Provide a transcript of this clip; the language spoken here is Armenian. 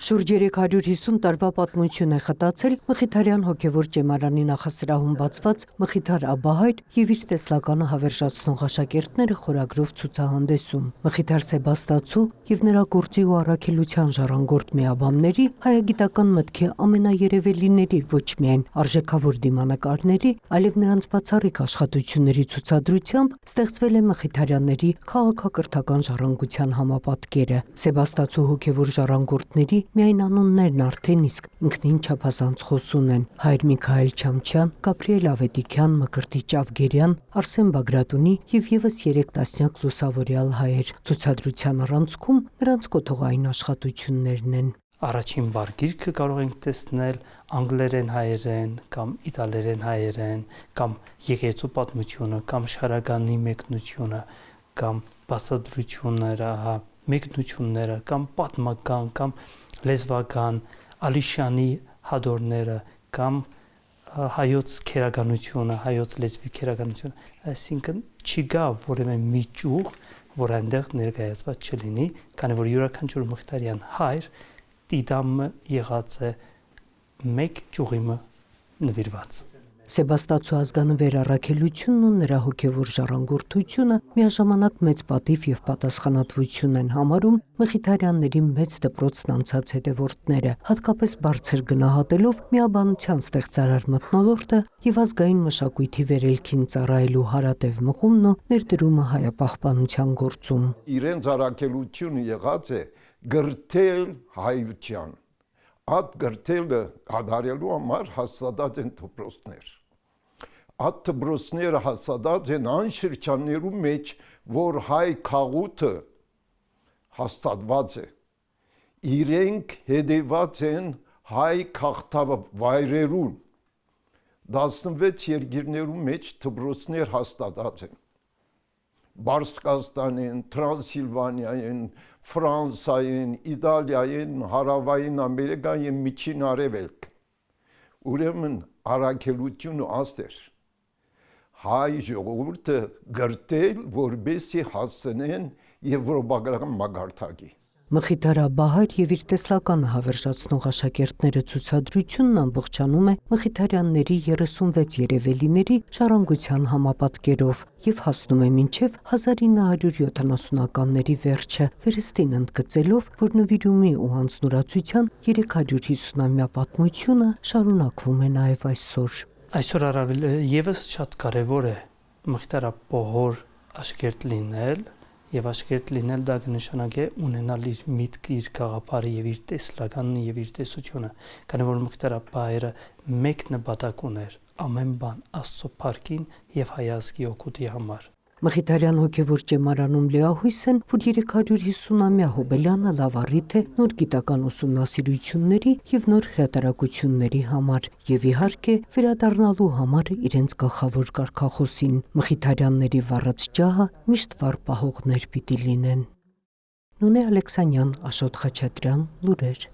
Շուրջ 350 տարվա պատմություն է խտացել Մխիթարյան հոգևոր ճեմարանի նախասրահում բացված Մխիթար Աբահայր եւ իր տեսլականը հավերժացնող աշակերտները խորագրով ցուցահանդեսում։ Մխիթար Սեբաստացու եւ նրա գործի ու առաքելության ժառանգորդ միաբանների հայագիտական մտքի ամենաերևելիների ոչ միայն արժեքավոր դիմանկարների, այլև նրանց բացառիկ աշխատությունների ցուցադրությամբ ստեղծվել է Մխիթարյանների քաղաքակրթական ժառանգության համապատկերը։ Սեբաստացու հոգևոր ժառանգորդների միայն անուններն արդեն իսկ ինքնին չափազանց խոսուն են։ Հայր Միքայել Չամչյան, Գաբրիել Ավետիքյան, Մկրտիչ Ավգերյան, Արսեն Բագրատունի եւ եւս 3 տասնյակ լուսավորյալ հայեր։ Ցուցադրության առանցքում նրանց կոթողային աշխատություններն են։ Առաջին բարգիրքը կարող ենք տեսնել անգլերեն հայերեն կամ իտալերեն հայերեն կամ եկեղեցու պատմությունը կամ շարագանի մեկնությունը կամ բացատրությունները, մեկնությունները կամ պատմական կամ լեզվական Ալիշյանի հադորները կամ հայոց քերականությունը, հայոց լեզվի քերականությունը, այսինքն չի գա որևէ մի ճյուղ, որ այնտեղ ներկայացված չլինի, քանի որ յուրաքանչյուր մխիթարյան հայր դիտամը եղած է մեկ ճյուղի նվիրված։ Սեբաստացու ազգանվեր առաքելությունն ու նրա հոգևոր ժառանգորդությունը միաժամանակ մեծ պատիվ եւ պատասխանատվություն են համարում Մխիթարյանների մեծ դպրոցն անցած հետևորդները, հատկապես բարձր գնահատելով միաբանության ստեղծարար մթնոլորտը եւ ազգային մշակույթի վերելքին ծառայելու հարատև մղումն ու ներդրումը հայապահպանության գործում։ Իրենց առաքելությունը եղած է գրթել հայության։ Այդ գրթելը կատարելու համար հաստատած են դպրոցներ։ Այդ դպրոցները հաստատած են այն շրջաններում մեջ, որ հայ քաղուտը հաստատված է։ Իրենք հետևած են հայ քաղաքավայրերուն։ 16 երկիրներում մեջ դպրոցներ հաստատած են։ Բարսկաստանեն, Տրանսիլվանիայեն, Ֆրանսայեն, Իտալիայեն, Հարավային Ամերիկայեն, Միջին Արևելք։ Ուրեմն առաքելությունը աստեր։ Հայ ժողովուրդը գրտել, որբեսի հասցնեն եվրոպական մագարտակի։ Մխիթար Աբահայր եւ իր տեսլականը հավերժացնող աշակերտները ցուցադրությունն ամբողջանում է Մխիթարյանների 36 երևելիների ժառանգության համապատկերով եւ հասնում է մինչեւ 1970-ականների վերջը, վերստին ընդգծելով, որ նվիրումի ու հանձնուրացության 350-ամյա պատմությունը շարունակվում է նաեւ այսօր։ Այսօր առավել եւս շատ կարեւոր է Մխիթար Աբահոր աշակերտ լինել եւ աշակերտ լինել դա կնշանակե ունենալ իր միտքը, իր գաղափարը եւ իր տեսլականն եւ իր տեսությունը, քանի որ Մխիթար Աբահայրը մեկ նպատակ ուներ՝ ամեն բան Աստծո փառքին եւ հայ ազգի օգուտի համար։ Մխիթարյան հոգևոր ճեմարանում լիահույս են, որ 350-ամյա հոբելյանը լավ առիթ է նոր գիտական ուսումնասիրությունների եւ նոր հրատարակությունների համար եւ իհարկե վերադառնալու համար իրենց գլխավոր կարգախոսին։ Մխիթարյանների վառած ջահը միշտ վառ պահողներ պիտի լինեն։ Նունե Ալեքսանյան, Աշոտ Խաչատրյան, լուրեր։